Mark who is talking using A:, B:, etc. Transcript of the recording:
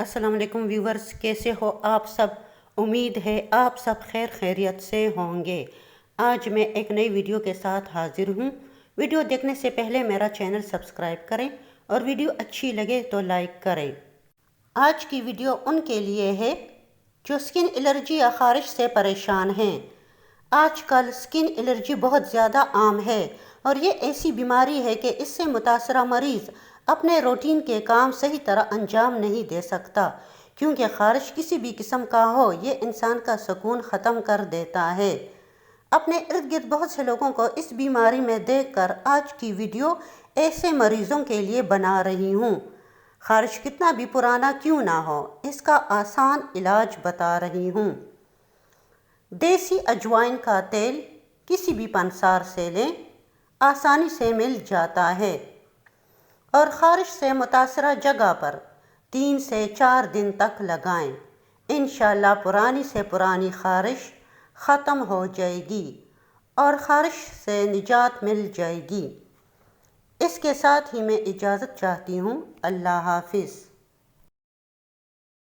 A: السلام علیکم ویورز، کیسے ہو آپ سب؟ امید ہے آپ سب خیر خیریت سے ہوں گے۔ آج میں ایک نئی ویڈیو کے ساتھ حاضر ہوں۔ ویڈیو دیکھنے سے پہلے میرا چینل سبسکرائب کریں اور ویڈیو اچھی لگے تو لائک کریں۔ آج کی ویڈیو ان کے لیے ہے جو سکن الرجی یا خارش سے پریشان ہیں۔ آج کل سکن الرجی بہت زیادہ عام ہے اور یہ ایسی بیماری ہے کہ اس سے متاثرہ مریض اپنے روٹین کے کام صحیح طرح انجام نہیں دے سکتا، کیونکہ خارش کسی بھی قسم کا ہو یہ انسان کا سکون ختم کر دیتا ہے۔ اپنے ارد گرد بہت سے لوگوں کو اس بیماری میں دیکھ کر آج کی ویڈیو ایسے مریضوں کے لیے بنا رہی ہوں۔ خارش کتنا بھی پرانا کیوں نہ ہو، اس کا آسان علاج بتا رہی ہوں۔ دیسی اجوائن کا تیل کسی بھی پنسار سے لیں، آسانی سے مل جاتا ہے، اور خارش سے متاثرہ جگہ پر 3 سے 4 دن تک لگائیں۔ انشاءاللہ پرانی سے پرانی خارش ختم ہو جائے گی اور خارش سے نجات مل جائے گی۔ اس کے ساتھ ہی میں اجازت چاہتی ہوں۔ اللہ حافظ۔